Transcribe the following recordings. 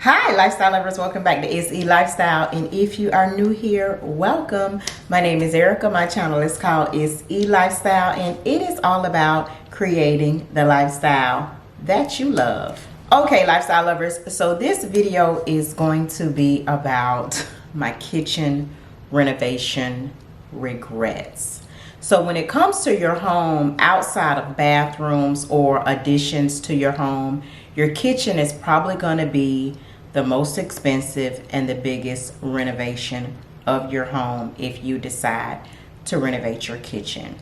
Hi lifestyle lovers, welcome back to It's E Lifestyle, and if you are new here, welcome. My name is Erica. My channel is called It's E Lifestyle, and it is all about creating the lifestyle that you love. Okay lifestyle lovers, so this video is going to be about my kitchen renovation regrets. So when it comes to your home, outside of bathrooms or additions to your home, your kitchen is probably going to be the most expensive and the biggest renovation of your home if you decide to renovate your kitchen.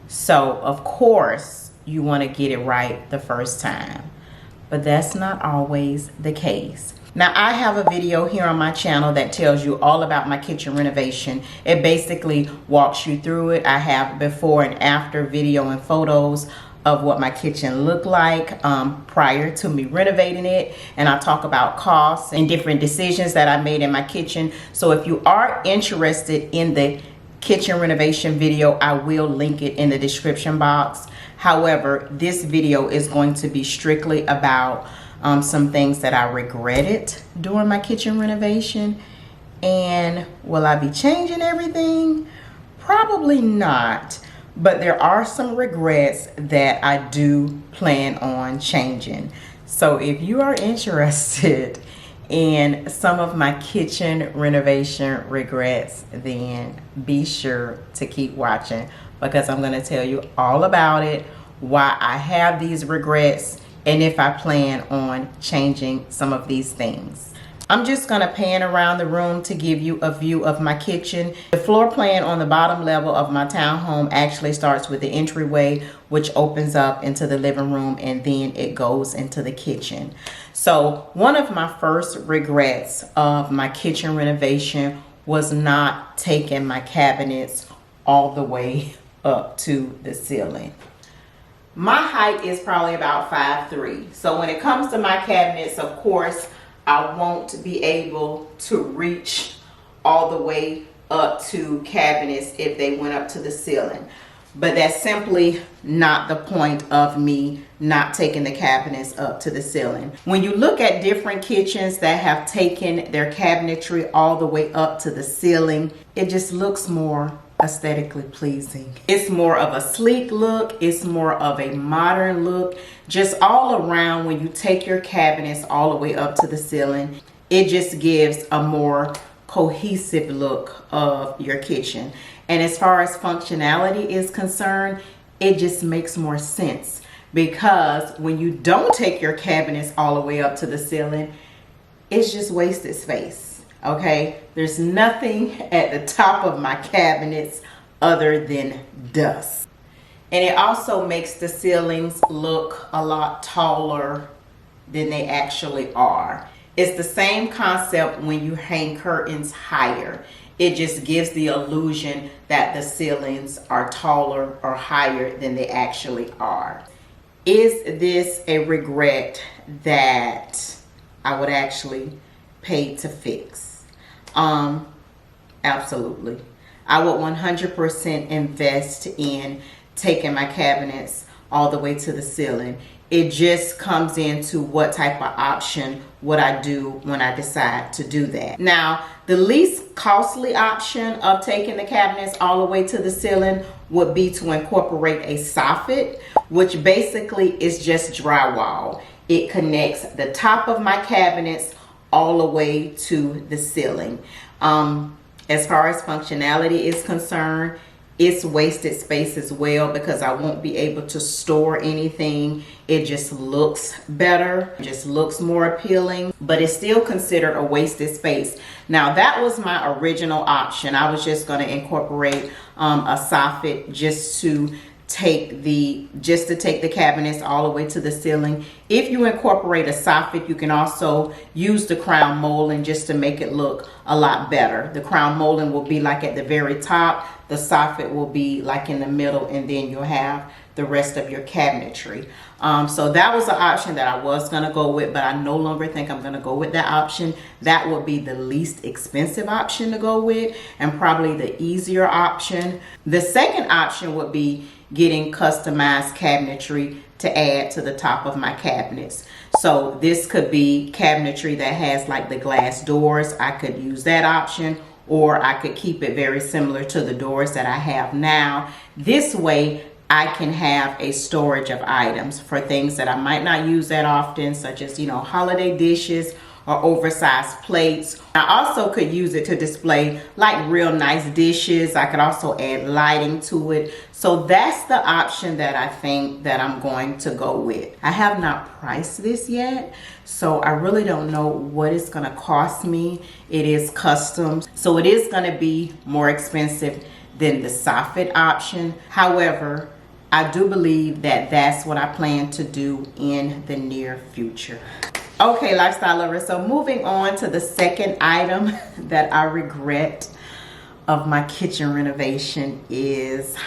So of course you want to get it right the first time, but that's not always the case. Now I have a video here on my channel that tells you all about my kitchen renovation. It basically walks you through it. I have before and after video and photos of what my kitchen looked like prior to me renovating it, and I talk about costs and different decisions that I made in my kitchen. So if you are interested in the kitchen renovation video, I will link it in the description box. However, this video is going to be strictly about some things that I regretted during my kitchen renovation. And will I be changing everything? Probably not. But there are some regrets that I do plan on changing. So if you are interested in some of my kitchen renovation regrets, then be sure to keep watching, because I'm going to tell you all about it, why I have these regrets, and if I plan on changing some of these things. I'm just going to pan around the room to give you a view of my kitchen. The floor plan on the bottom level of my townhome actually starts with the entryway, which opens up into the living room, and then it goes into the kitchen. So one of my first regrets of my kitchen renovation was not taking my cabinets all the way up to the ceiling. My height is probably about 5'3". So when it comes to my cabinets, of course, I won't be able to reach all the way up to cabinets if they went up to the ceiling. But that's simply not the point of me not taking the cabinets up to the ceiling. When you look at different kitchens that have taken their cabinetry all the way up to the ceiling, it just looks more aesthetically pleasing. It's more of a sleek look. It's more of a modern look. Just all around, when you take your cabinets all the way up to the ceiling, it just gives a more cohesive look of your kitchen. And as far as functionality is concerned, it just makes more sense, because when you don't take your cabinets all the way up to the ceiling, it's just wasted space. Okay, there's nothing at the top of my cabinets other than dust. And it also makes the ceilings look a lot taller than they actually are. It's the same concept when you hang curtains higher. It just gives the illusion that the ceilings are taller or higher than they actually are. Is this a regret that I would actually pay to fix? Absolutely. I would 100% invest in taking my cabinets all the way to the ceiling. It just comes into what type of option would I do when I decide to do that. Now, the least costly option of taking the cabinets all the way to the ceiling would be to incorporate a soffit, which basically is just drywall. It connects the top of my cabinets all the way to the ceiling. As far as functionality is concerned, it's wasted space as well, because I won't be able to store anything. It just looks better, just looks more appealing, but it's still considered a wasted space. Now that was my original option. I was just going to incorporate a soffit just to take the cabinets all the way to the ceiling. If you incorporate a soffit, you can also use the crown molding just to make it look a lot better. The crown molding will be like at the very top, the soffit will be like in the middle, and then you'll have the rest of your cabinetry. So that was the option that I was going to go with, but I no longer think I'm going to go with that option. That would be the least expensive option to go with, and probably the easier option. The second option would be getting customized cabinetry to add to the top of my cabinets. So this could be cabinetry that has like the glass doors. I could use that option, or I could keep it very similar to the doors that I have now. This way I can have a storage of items for things that I might not use that often, such as, holiday dishes or oversized plates. I also could use it to display like real nice dishes. I could also add lighting to it. So that's the option that I think that I'm going to go with. I have not priced this yet, so I really don't know what it's gonna cost me. It is custom, so it is gonna be more expensive than the soffit option. However, I do believe that that's what I plan to do in the near future. Okay, lifestyle lovers, so moving on to the second item that I regret of my kitchen renovation is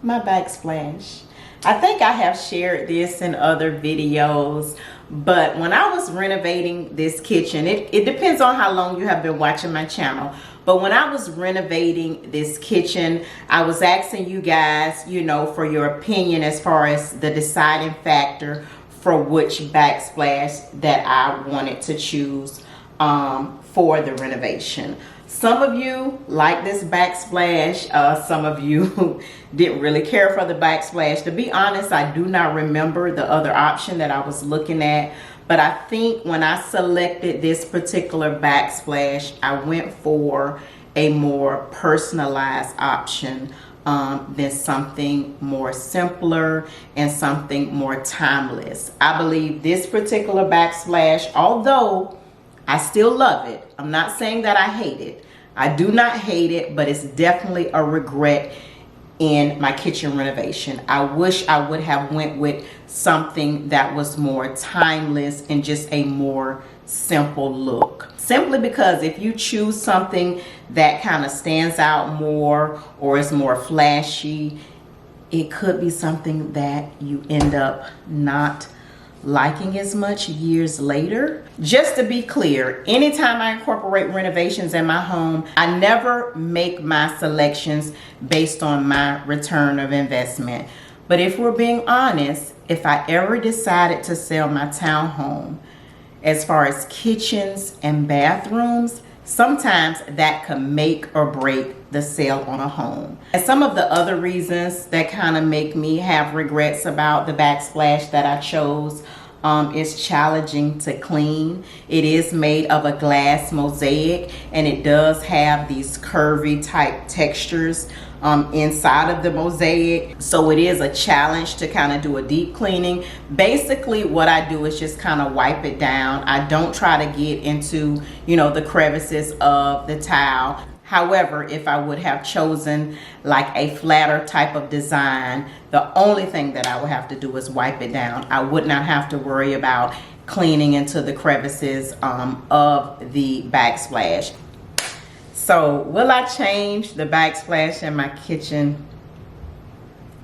my backsplash. I think I have shared this in other videos, but when I was renovating this kitchen, it depends on how long you have been watching my channel, but when I was renovating this kitchen, I was asking you guys, for your opinion as far as the deciding factor for which backsplash that I wanted to choose for the renovation. Some of you like this backsplash. Some of you didn't really care for the backsplash. To be honest, I do not remember the other option that I was looking at. But I think when I selected this particular backsplash, I went for a more personalized option than something more simpler and something more timeless. I believe this particular backsplash, although I still love it, I'm not saying that I hate it. I do not hate it, but it's definitely a regret in my kitchen renovation. I wish I would have went with something that was more timeless and just a more simple look. Simply because if you choose something that kind of stands out more or is more flashy, it could be something that you end up not liking as much years later. Just to be clear, anytime I incorporate renovations in my home, I never make my selections based on my return of investment. But if we're being honest, if I ever decided to sell my townhome, as far as kitchens and bathrooms, sometimes that could make or break the sale on a home. And some of the other reasons that kind of make me have regrets about the backsplash that I chose is challenging to clean. It is made of a glass mosaic, and it does have these curvy type textures inside of the mosaic, so it is a challenge to kind of do a deep cleaning. Basically what I do is just kind of wipe it down. I don't try to get into the crevices of the tile. However, if I would have chosen like a flatter type of design, the only thing that I would have to do is wipe it down. I would not have to worry about cleaning into the crevices of the backsplash. So will I change the backsplash in my kitchen?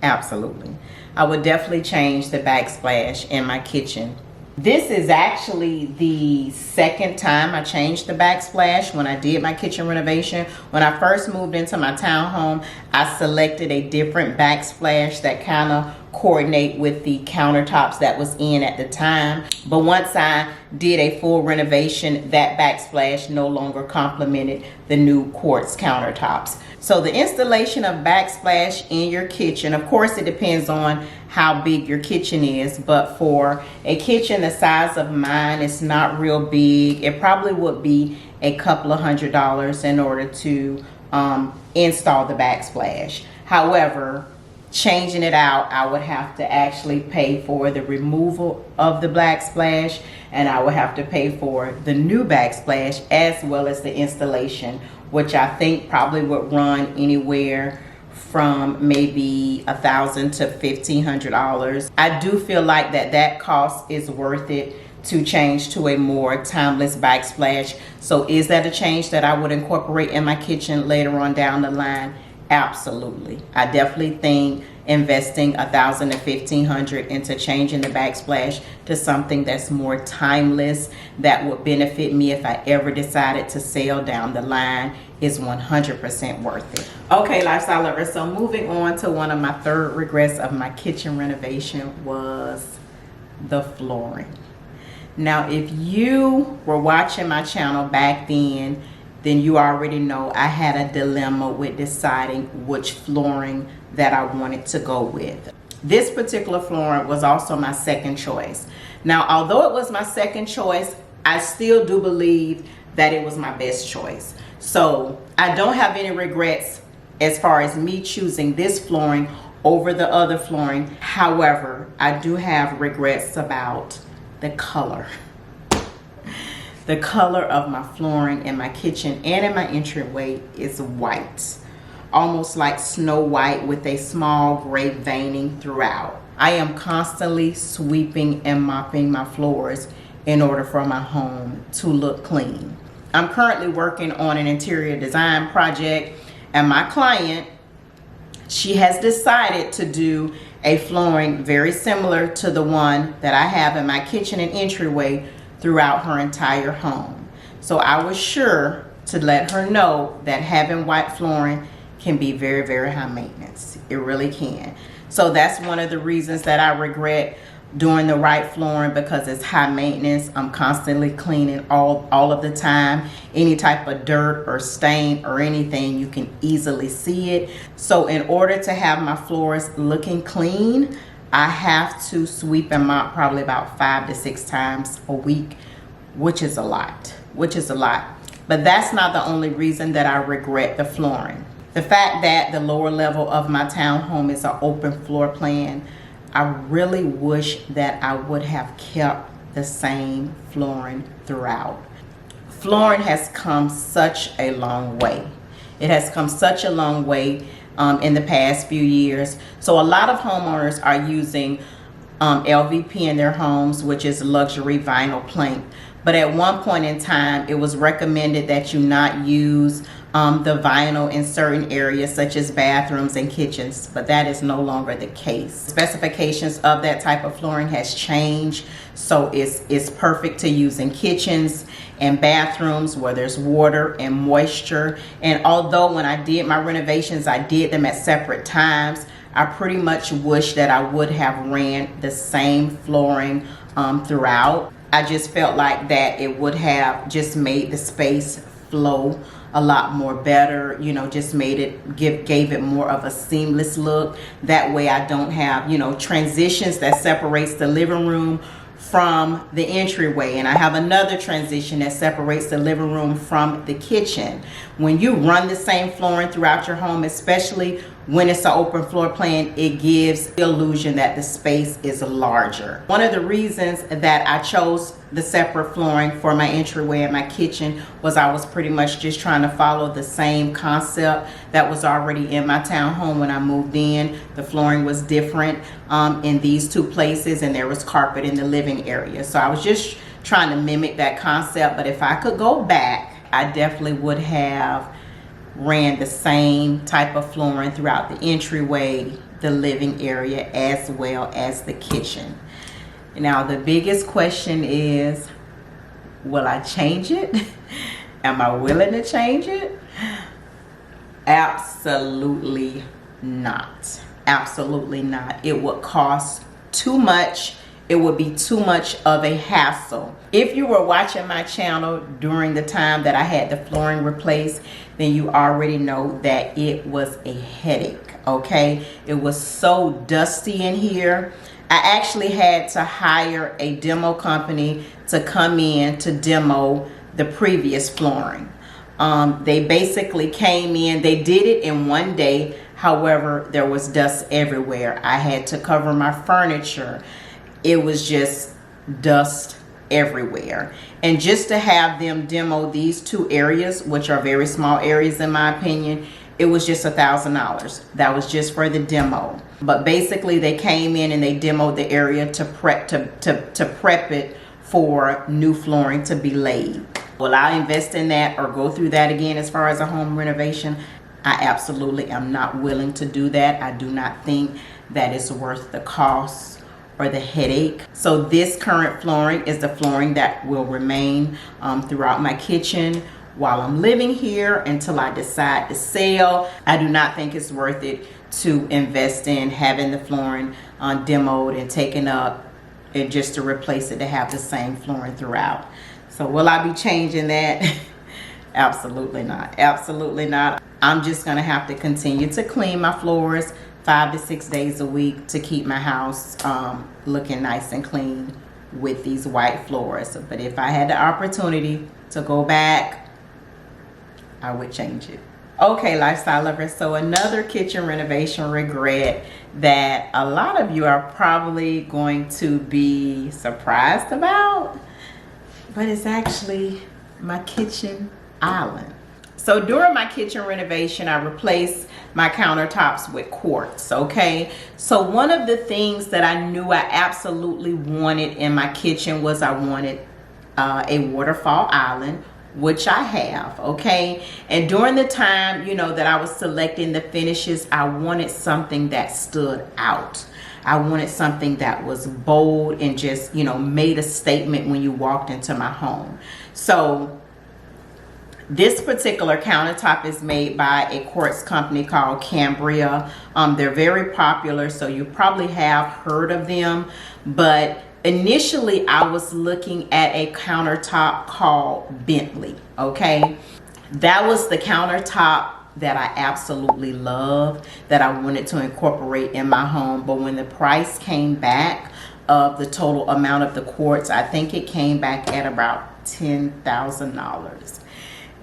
Absolutely. I would definitely change the backsplash in my kitchen. This is actually the second time I changed the backsplash when I did my kitchen renovation. When I first moved into my townhome, I selected a different backsplash that kind of coordinate with the countertops that was in at the time. But once I did a full renovation, that backsplash no longer complemented the new quartz countertops. So the installation of backsplash in your kitchen, of course it depends on how big your kitchen is, but for a kitchen the size of mine, it's not real big. It probably would be a couple of $100s in order to install the backsplash. However, changing it out, I would have to actually pay for the removal of the backsplash, and I would have to pay for the new backsplash as well as the installation, which I think probably would run anywhere from maybe $1,000 to $1,500. I do feel like that cost is worth it to change to a more timeless backsplash. So is that a change that I would incorporate in my kitchen later on down the line? Absolutely. I definitely think investing $1,000 to $1,500 into changing the backsplash to something that's more timeless, that would benefit me if I ever decided to sell down the line, is 100% worth it. Okay, lifestyle lovers, so moving on to one of my third regrets of my kitchen renovation was the flooring. Now, if you were watching my channel back then you already know I had a dilemma with deciding which flooring that I wanted to go with. This particular flooring was also my second choice. Now, although it was my second choice, I still do believe that it was my best choice. So I don't have any regrets as far as me choosing this flooring over the other flooring. However, I do have regrets about the color. The color of my flooring in my kitchen and in my entryway is white, almost like Snow White with a small gray veining throughout. I am constantly sweeping and mopping my floors in order for my home to look clean. I'm currently working on an interior design project, and my client, she has decided to do a flooring very similar to the one that I have in my kitchen and entryway throughout her entire home. So I was sure to let her know that having white flooring can be very, very high maintenance. It really can. So that's one of the reasons that I regret doing the white flooring, because it's high maintenance. I'm constantly cleaning all of the time. Any type of dirt or stain or anything, you can easily see it. So in order to have my floors looking clean, I have to sweep and mop probably about 5 to 6 times a week, which is a lot. But that's not the only reason that I regret the flooring. The fact that the lower level of my townhome is an open floor plan, I really wish that I would have kept the same flooring throughout. Flooring has come such a long way. It has come such a long way in the past few years. So a lot of homeowners are using LVP in their homes, which is luxury vinyl plank. But at one point in time, it was recommended that you not use the vinyl in certain areas such as bathrooms and kitchens, but that is no longer the case. Specifications of that type of flooring has changed, so it's perfect to use in kitchens and bathrooms where there's water and moisture. And although when I did my renovations, I did them at separate times, I pretty much wish that I would have ran the same flooring throughout. I just felt like that it would have just made the space flow a lot more better, you know, just made it, gave it more of a seamless look. That way I don't have, you know, transitions that separates the living room from the entryway, and I have another transition that separates the living room from the kitchen. When you run the same flooring throughout your home, especially when it's an open floor plan, it gives the illusion that the space is larger. One of the reasons that I chose the separate flooring for my entryway and my kitchen was I was pretty much just trying to follow the same concept that was already in my townhome when I moved in. The flooring was different in these two places, and there was carpet in the living area. So I was just trying to mimic that concept. But if I could go back, I definitely would have ran the same type of flooring throughout the entryway, the living area, as well as the kitchen. Now, the biggest question is, will I change it? Am I willing to change it? Absolutely not. Absolutely not. It would cost too much. It would be too much of a hassle. If you were watching my channel during the time that I had the flooring replaced, then you already know that it was a headache, okay? It was so dusty in here. I actually had to hire a demo company to come in to demo the previous flooring. They basically came in, they did it in one day. However, there was dust everywhere. I had to cover my furniture. It was just dust everywhere. And just to have them demo these two areas, which are very small areas in my opinion, it was just $1,000. That was just for the demo. But basically they came in and they demoed the area to prep it for new flooring to be laid. Will I invest in that or go through that again as far as a home renovation? I absolutely am not willing to do that. I do not think that it's worth the cost or the headache. So this current flooring is the flooring that will remain throughout my kitchen, while I'm living here until I decide to sell. I do not think it's worth it to invest in having the flooring demoed and taken up, and just to replace it to have the same flooring throughout. So will I be changing that? Absolutely not. Absolutely not. I'm just gonna have to continue to clean my floors 5 to 6 days a week to keep my house looking nice and clean with these white floors. But if I had the opportunity to go back, I would change it. Okay, lifestyle lovers, so another kitchen renovation regret that a lot of you are probably going to be surprised about, but it's actually my kitchen island. So during my kitchen renovation, I replaced my countertops with quartz, okay? So one of the things that I knew I absolutely wanted in my kitchen was I wanted a waterfall island, which I have, okay? And during the time, you know, that I was selecting the finishes, I wanted something that stood out. I wanted something that was bold and just, you know, made a statement when you walked into my home. So this particular countertop is made by a quartz company called Cambria. They're very popular, so you probably have heard of them. But initially, I was looking at a countertop called Bentley, okay? That was the countertop that I absolutely love, that I wanted to incorporate in my home. But when the price came back of the total amount of the quartz, I think it came back at about $10,000.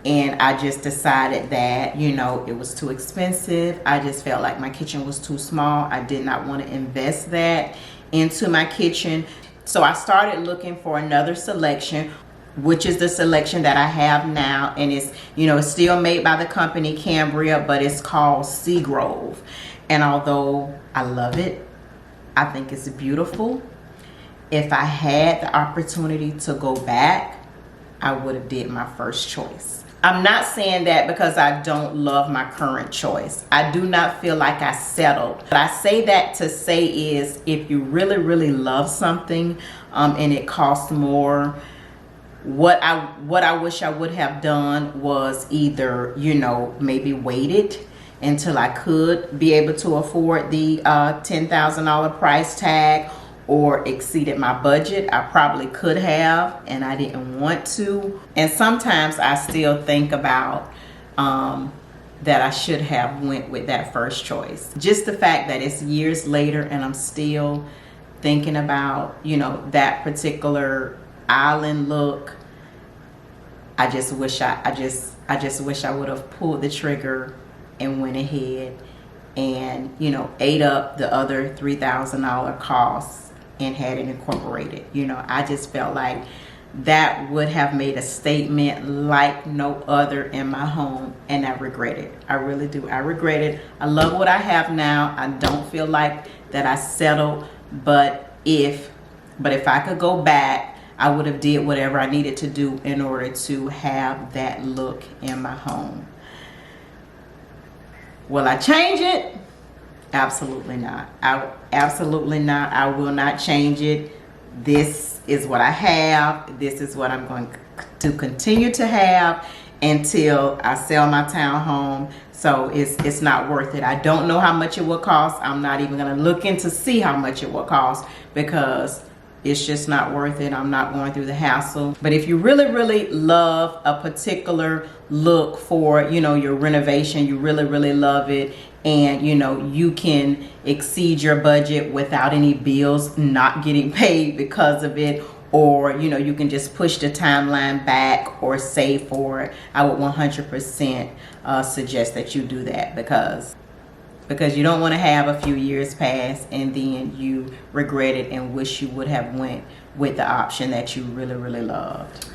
And I just decided that, you know, it was too expensive. I just felt like my kitchen was too small. I did not want to invest that into my kitchen. So I started looking for another selection, which is the selection that I have now. And it's, you know, it's still made by the company Cambria, but it's called Seagrove. And although I love it, I think it's beautiful. If I had the opportunity to go back, I would have did my first choice. I'm not saying that because I don't love my current choice. I do not feel like I settled. What I say that to say is, if you really, really love something and it costs more, what I wish I would have done was either, you know, maybe waited until I could be able to afford the $10,000 price tag, or exceeded my budget. I probably could have, and I didn't want to. And sometimes I still think about that I should have went with that first choice. Just the fact that it's years later and I'm still thinking about, you know, that particular island look. I just wish I just wish I would have pulled the trigger and went ahead and, you know, ate up the other $3,000 costs and had it incorporated. You know, I just felt like that would have made a statement like no other in my home, and I regret it. I really do. I regret it. I love what I have now. I don't feel like that I settled, but if I could go back, I would have did whatever I needed to do in order to have that look in my home. Will I change it? Absolutely not. Absolutely not. I will not change it. This is what I have. This is what I'm going to continue to have until I sell my townhome. So it's not worth it. I don't know how much it will cost. I'm not even going to look in to see how much it will cost, because it's just not worth it. I'm not going through the hassle. But if you really, really love a particular look for, you know, your renovation, you really, really love it, and, you know, you can exceed your budget without any bills not getting paid because of it, or, you know, you can just push the timeline back or save for it, I would 100% suggest that you do that, because you don't want to have a few years pass and then you regret it and wish you would have went with the option that you really, really loved.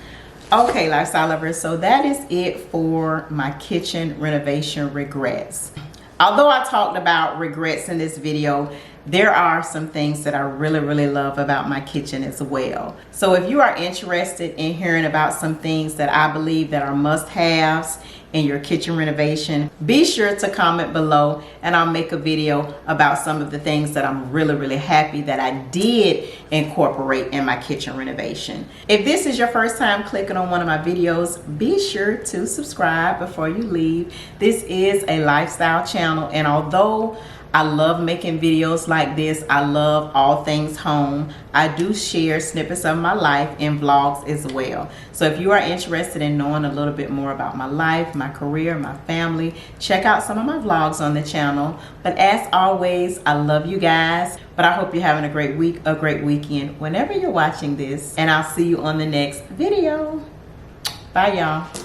Okay, lifestyle lovers, so that is it for my kitchen renovation regrets. Although I talked about regrets in this video, there are some things that I really love about my kitchen as well. So if you are interested in hearing about some things that I believe that are must-haves in your kitchen renovation, be sure to comment below and I'll make a video about some of the things that I'm really happy that I did incorporate in my kitchen renovation. If this is your first time clicking on one of my videos, be sure to subscribe before you leave. This is a lifestyle channel, and although I love making videos like this, I love all things home, I do share snippets of my life in vlogs as well. So if you are interested in knowing a little bit more about my life, my career, my family, check out some of my vlogs on the channel. But as always, I love you guys, but I hope you're having a great week, a great weekend whenever you're watching this, and I'll see you on the next video. Bye y'all.